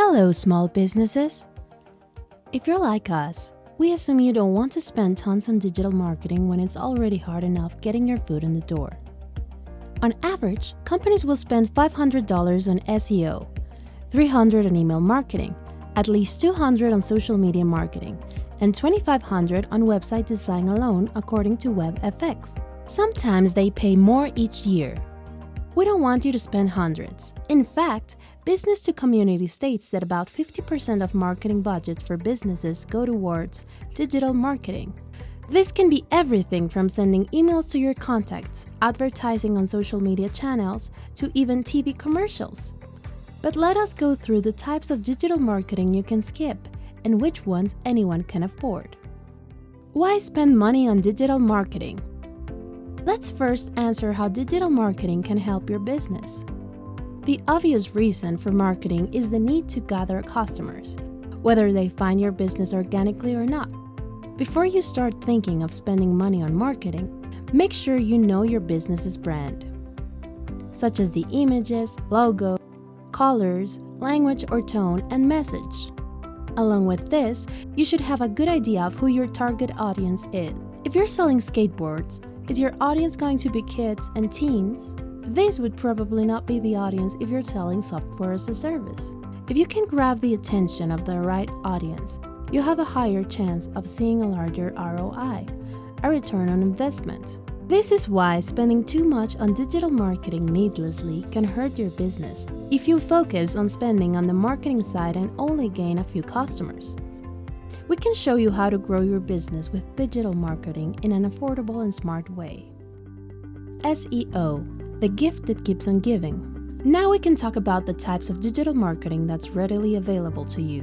Hello, small businesses! If you're like us, we assume you don't want to spend tons on digital marketing when it's already hard enough getting your foot in the door. On average, companies will spend $500 on SEO, $300 on email marketing, at least $200 on social media marketing, and $2,500 on website design alone, according to WebFX. Sometimes they pay more each year. We don't want you to spend hundreds. In fact, Business to Community states that about 50% of marketing budgets for businesses go towards digital marketing. This can be everything from sending emails to your contacts, advertising on social media channels, to even TV commercials. But let us go through the types of digital marketing you can skip and which ones anyone can afford. Why spend money on digital marketing? Let's first answer how digital marketing can help your business. The obvious reason for marketing is the need to gather customers, whether they find your business organically or not. Before you start thinking of spending money on marketing, make sure you know your business's brand, such as the images, logo, colors, language or tone, and message. Along with this, you should have a good idea of who your target audience is. If you're selling skateboards, is your audience going to be kids and teens? This would probably not be the audience if you're selling software as a service. If you can grab the attention of the right audience, you have a higher chance of seeing a larger ROI, a return on investment. This is why spending too much on digital marketing needlessly can hurt your business if you focus on spending on the marketing side and only gain a few customers. We can show you how to grow your business with digital marketing in an affordable and smart way. SEO, the gift that keeps on giving. Now we can talk about the types of digital marketing that's readily available to you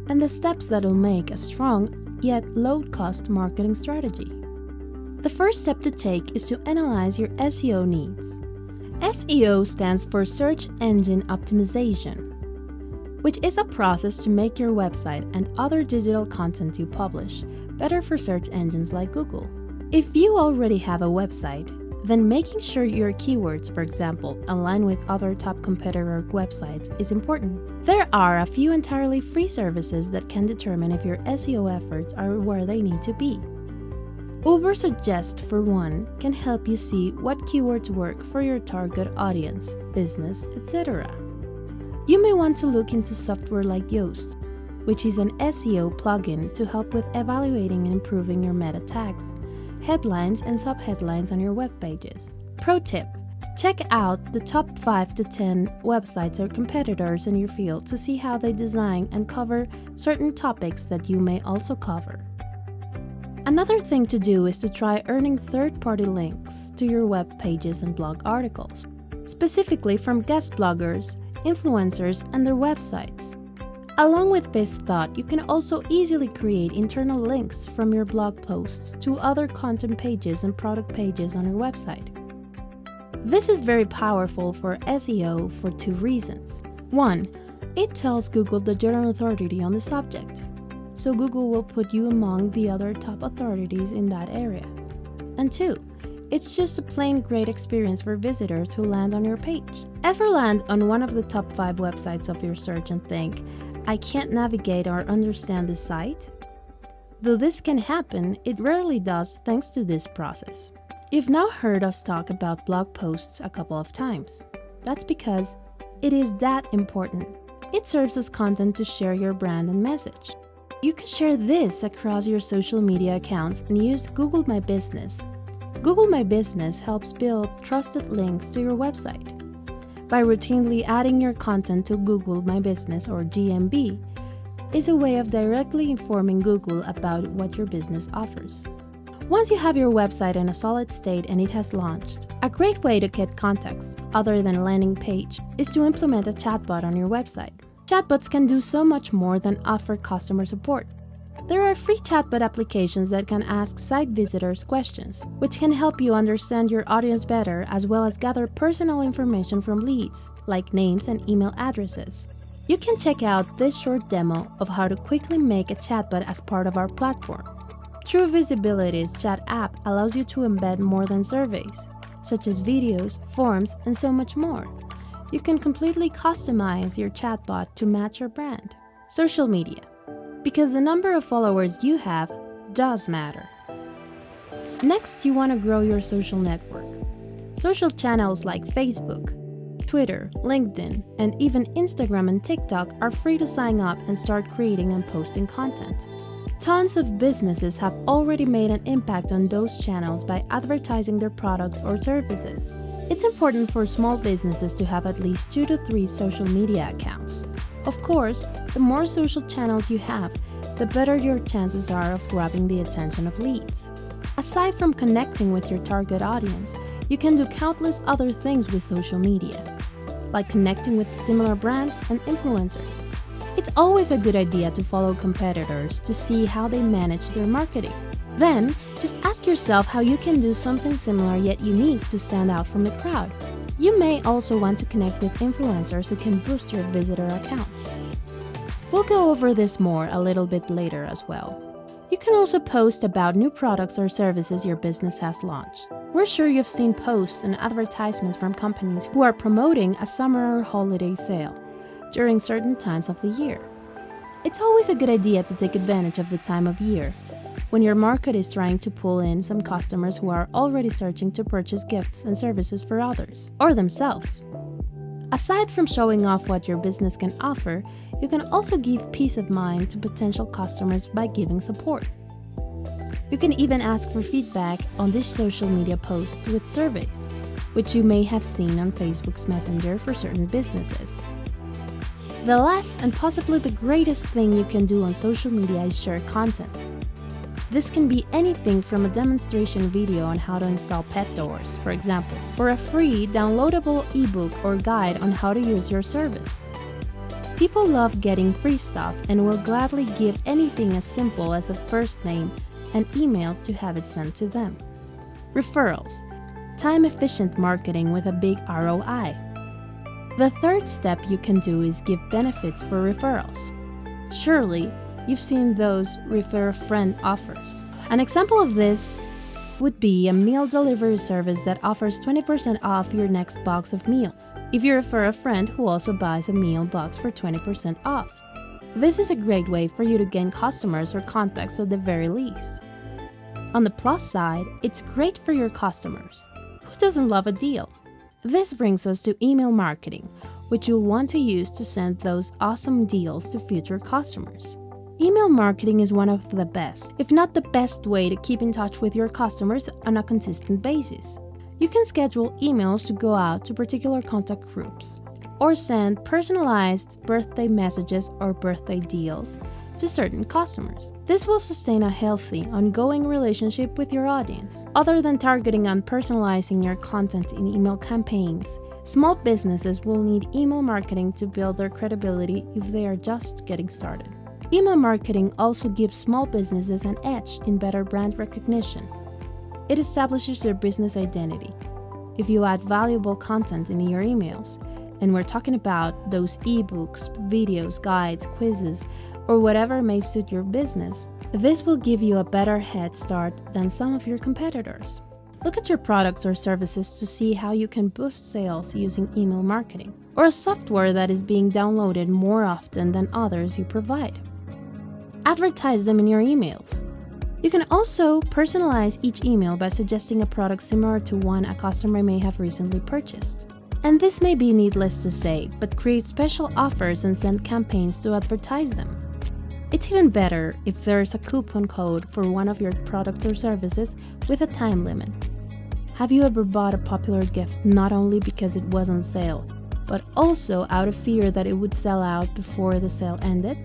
and the steps that will make a strong yet low-cost marketing strategy. The first step to take is to analyze your SEO needs. SEO stands for Search Engine Optimization, which is a process to make your website and other digital content you publish better for search engines like Google. If you already have a website, then making sure your keywords, for example, align with other top competitor websites is important. There are a few entirely free services that can determine if your SEO efforts are where they need to be. Ubersuggest, for one, can help you see what keywords work for your target audience, business, etc. You may want to look into software like Yoast, which is an SEO plugin to help with evaluating and improving your meta tags, headlines and subheadlines on your web pages. Pro tip: check out the top 5 to 10 websites or competitors in your field to see how they design and cover certain topics that you may also cover. Another thing to do is to try earning third-party links to your web pages and blog articles, specifically from guest bloggers, influencers, and their websites. Along with this thought, you can also easily create internal links from your blog posts to other content pages and product pages on your website. This is very powerful for SEO for two reasons. One, it tells Google the general authority on the subject, so Google will put you among the other top authorities in that area. And two, it's just a plain great experience for visitors who land on your page. Ever land on one of the top 5 websites of your search and think, I can't navigate or understand this site? Though this can happen, it rarely does thanks to this process. You've now heard us talk about blog posts a couple of times. That's because it is that important. It serves as content to share your brand and message. You can share this across your social media accounts and use Google My Business. Google My Business helps build trusted links to your website. By routinely adding your content to Google My Business, or GMB, is a way of directly informing Google about what your business offers. Once you have your website in a solid state and it has launched, a great way to get contacts, other than a landing page, is to implement a chatbot on your website. Chatbots can do so much more than offer customer support. There are free chatbot applications that can ask site visitors questions, which can help you understand your audience better, as well as gather personal information from leads, like names and email addresses. You can check out this short demo of how to quickly make a chatbot as part of our platform. True Visibility's chat app allows you to embed more than surveys, such as videos, forms, and so much more. You can completely customize your chatbot to match your brand. Social media, because the number of followers you have does matter. Next, you want to grow your social network. Social channels like Facebook, Twitter, LinkedIn, and even Instagram and TikTok are free to sign up and start creating and posting content. Tons of businesses have already made an impact on those channels by advertising their products or services. It's important for small businesses to have at least 2 to 3 social media accounts. Of course, the more social channels you have, the better your chances are of grabbing the attention of leads. Aside from connecting with your target audience, you can do countless other things with social media, like connecting with similar brands and influencers. It's always a good idea to follow competitors to see how they manage their marketing. Then, just ask yourself how you can do something similar yet unique to stand out from the crowd. You may also want to connect with influencers who can boost your visitor account. We'll go over this more a little bit later as well. You can also post about new products or services your business has launched. We're sure you've seen posts and advertisements from companies who are promoting a summer or holiday sale during certain times of the year. It's always a good idea to take advantage of the time of year, when your market is trying to pull in some customers who are already searching to purchase gifts and services for others, or themselves. Aside from showing off what your business can offer, you can also give peace of mind to potential customers by giving support. You can even ask for feedback on these social media posts with surveys, which you may have seen on Facebook's Messenger for certain businesses. The last and possibly the greatest thing you can do on social media is share content. This can be anything from a demonstration video on how to install pet doors, for example, or a free downloadable ebook or guide on how to use your service. People love getting free stuff and will gladly give anything as simple as a first name and email to have it sent to them. Referrals, time-efficient marketing with a big ROI. The third step you can do is give benefits for referrals. Surely, you've seen those refer a friend offers. An example of this would be a meal delivery service that offers 20% off your next box of meals if you refer a friend who also buys a meal box for 20% off. This is a great way for you to gain customers or contacts at the very least. On the plus side, it's great for your customers. Who doesn't love a deal? This brings us to email marketing, which you'll want to use to send those awesome deals to future customers. Email marketing is one of the best, if not the best way to keep in touch with your customers on a consistent basis. You can schedule emails to go out to particular contact groups, or send personalized birthday messages or birthday deals to certain customers. This will sustain a healthy, ongoing relationship with your audience. Other than targeting and personalizing your content in email campaigns, small businesses will need email marketing to build their credibility if they are just getting started. Email marketing also gives small businesses an edge in better brand recognition. It establishes their business identity. If you add valuable content in your emails, and we're talking about those ebooks, videos, guides, quizzes, or whatever may suit your business, this will give you a better head start than some of your competitors. Look at your products or services to see how you can boost sales using email marketing, or a software that is being downloaded more often than others you provide. Advertise them in your emails. You can also personalize each email by suggesting a product similar to one a customer may have recently purchased. And this may be needless to say, but create special offers and send campaigns to advertise them. It's even better if there's a coupon code for one of your products or services with a time limit. Have you ever bought a popular gift not only because it was on sale, but also out of fear that it would sell out before the sale ended?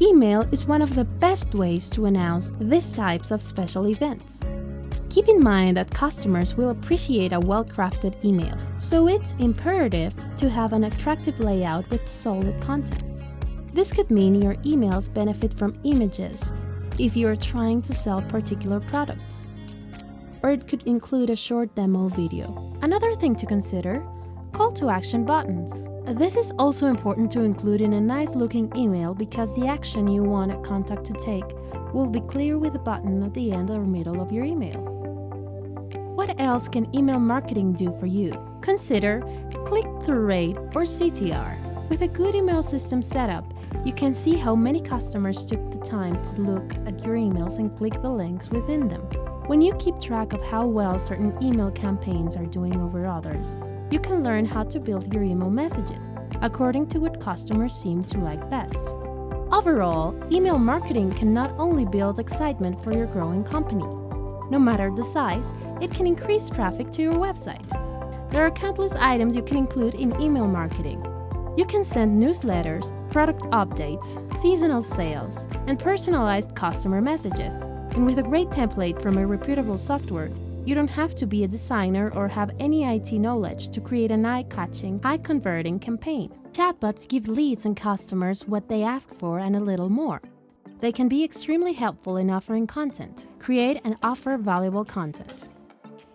Email is one of the best ways to announce these types of special events. Keep in mind that customers will appreciate a well-crafted email, so it's imperative to have an attractive layout with solid content. This could mean your emails benefit from images if you are trying to sell particular products, or it could include a short demo video. Another thing to consider: call to action buttons. This is also important to include in a nice-looking email because the action you want a contact to take will be clear with a button at the end or middle of your email. What else can email marketing do for you? Consider click-through rate or CTR. With a good email system setup, you can see how many customers took the time to look at your emails and click the links within them. When you keep track of how well certain email campaigns are doing over others, you can learn how to build your email messages according to what customers seem to like best. Overall, email marketing can not only build excitement for your growing company. No matter the size, it can increase traffic to your website. There are countless items you can include in email marketing. You can send newsletters, product updates, seasonal sales, and personalized customer messages. And with a great template from a reputable software, you don't have to be a designer or have any IT knowledge to create an eye-catching, high-converting campaign. Chatbots give leads and customers what they ask for and a little more. They can be extremely helpful in offering content. Create and offer valuable content,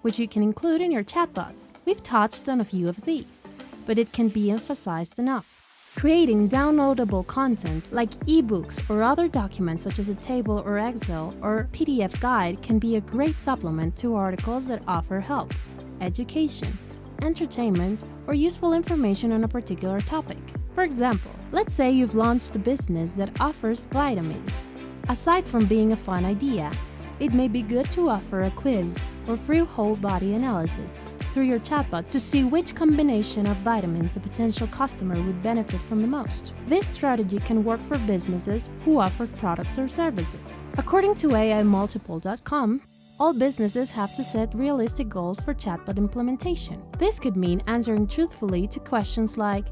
which you can include in your chatbots. We've touched on a few of these, but it can be emphasized enough. Creating downloadable content like ebooks or other documents such as a table or Excel or PDF guide can be a great supplement to articles that offer help, education, entertainment, or useful information on a particular topic. For example, let's say you've launched a business that offers vitamins. Aside from being a fun idea, it may be good to offer a quiz or free whole body analysis through your chatbot to see which combination of vitamins a potential customer would benefit from the most. This strategy can work for businesses who offer products or services. According to AImultiple.com, all businesses have to set realistic goals for chatbot implementation. This could mean answering truthfully to questions like,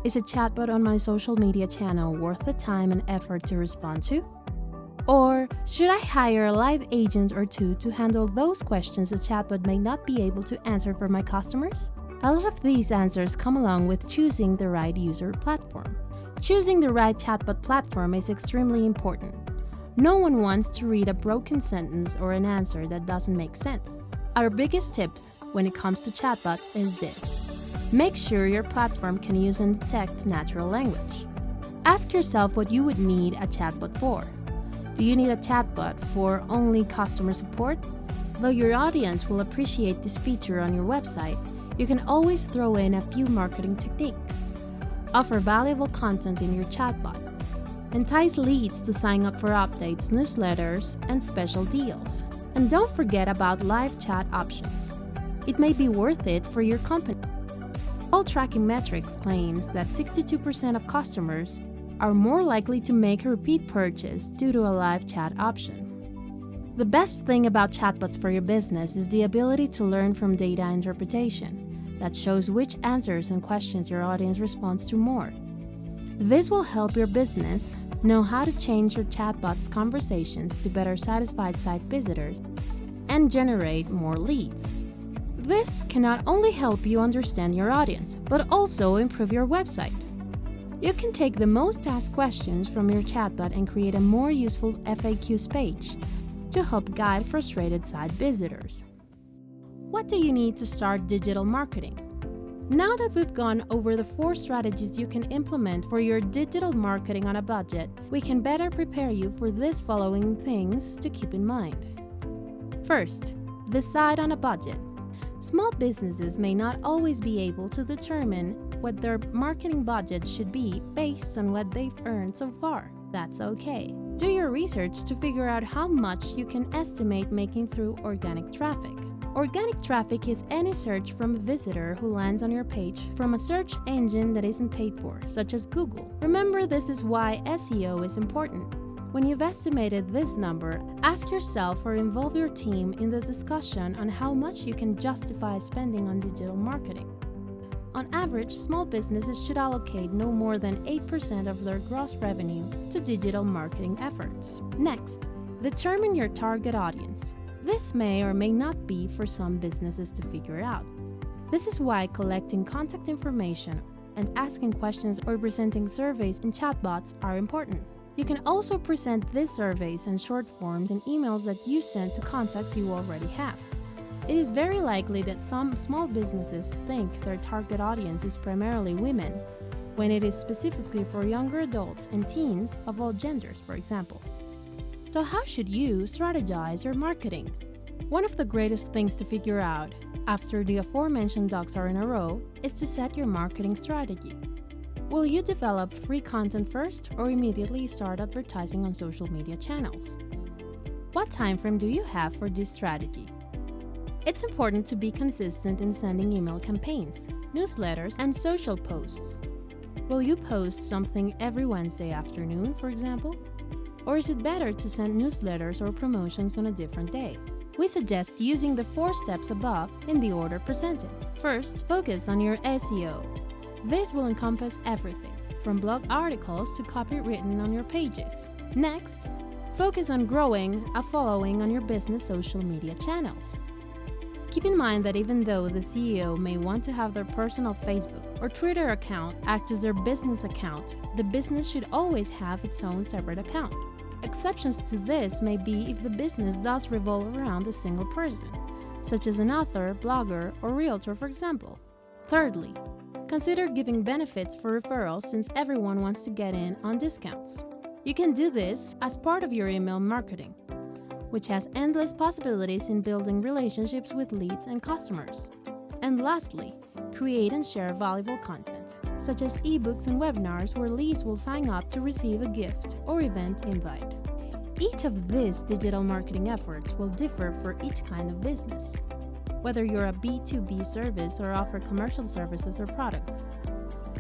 is a chatbot on my social media channel worth the time and effort to respond to? Or should I hire a live agent or two to handle those questions a chatbot may not be able to answer for my customers? A lot of these answers come along with choosing the right user platform. Choosing the right chatbot platform is extremely important. No one wants to read a broken sentence or an answer that doesn't make sense. Our biggest tip when it comes to chatbots is this: make sure your platform can use and detect natural language. Ask yourself what you would need a chatbot for. Do you need a chatbot for only customer support? Though your audience will appreciate this feature on your website, you can always throw in a few marketing techniques. Offer valuable content in your chatbot. Entice leads to sign up for updates, newsletters, and special deals. And don't forget about live chat options. It may be worth it for your company. All tracking metrics claims that 62% of customers are more likely to make a repeat purchase due to a live chat option. The best thing about chatbots for your business is the ability to learn from data interpretation that shows which answers and questions your audience responds to more. This will help your business know how to change your chatbot's conversations to better satisfy site visitors and generate more leads. This can not only help you understand your audience, but also improve your website. You can take the most asked questions from your chatbot and create a more useful FAQs page to help guide frustrated site visitors. What do you need to start digital marketing? Now that we've gone over the 4 strategies you can implement for your digital marketing on a budget, we can better prepare you for these following things to keep in mind. First, decide on a budget. Small businesses may not always be able to determine what their marketing budget should be based on what they've earned so far. That's okay. Do your research to figure out how much you can estimate making through organic traffic. Organic traffic is any search from a visitor who lands on your page from a search engine that isn't paid for, such as Google. Remember, this is why SEO is important. When you've estimated this number, ask yourself or involve your team in the discussion on how much you can justify spending on digital marketing. On average, small businesses should allocate no more than 8% of their gross revenue to digital marketing efforts. Next, determine your target audience. This may or may not be for some businesses to figure out. This is why collecting contact information and asking questions or presenting surveys in chatbots are important. You can also present these surveys and short forms in emails that you send to contacts you already have. It is very likely that some small businesses think their target audience is primarily women, when it is specifically for younger adults and teens of all genders, for example. So how should you strategize your marketing? One of the greatest things to figure out, after the aforementioned ducks are in a row, is to set your marketing strategy. Will you develop free content first or immediately start advertising on social media channels? What time frame do you have for this strategy? It's important to be consistent in sending email campaigns, newsletters, and social posts. Will you post something every Wednesday afternoon, for example? Or is it better to send newsletters or promotions on a different day? We suggest using the 4 steps above in the order presented. First, focus on your SEO. This will encompass everything, from blog articles to copy written on your pages. Next, focus on growing a following on your business social media channels. Keep in mind that even though the CEO may want to have their personal Facebook or Twitter account act as their business account, the business should always have its own separate account. Exceptions to this may be if the business does revolve around a single person, such as an author, blogger, or realtor, for example. Thirdly, consider giving benefits for referrals since everyone wants to get in on discounts. You can do this as part of your email marketing, which has endless possibilities in building relationships with leads and customers. And lastly, create and share valuable content, such as ebooks and webinars where leads will sign up to receive a gift or event invite. Each of these digital marketing efforts will differ for each kind of business, whether you're a B2B service or offer commercial services or products.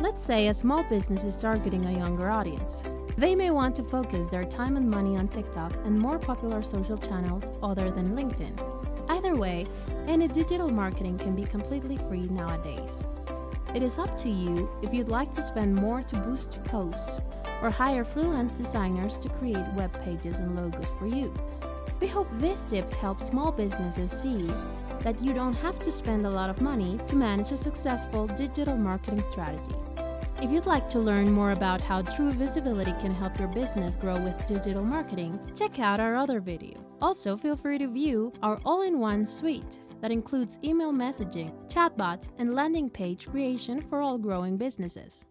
Let's say a small business is targeting a younger audience. They may want to focus their time and money on TikTok and more popular social channels other than LinkedIn. Either way, any digital marketing can be completely free nowadays. It is up to you if you'd like to spend more to boost posts or hire freelance designers to create web pages and logos for you. We hope these tips help small businesses see that you don't have to spend a lot of money to manage a successful digital marketing strategy. If you'd like to learn more about how true visibility can help your business grow with digital marketing, check out our other video. Also, feel free to view our all-in-one suite that includes email messaging, chatbots, and landing page creation for all growing businesses.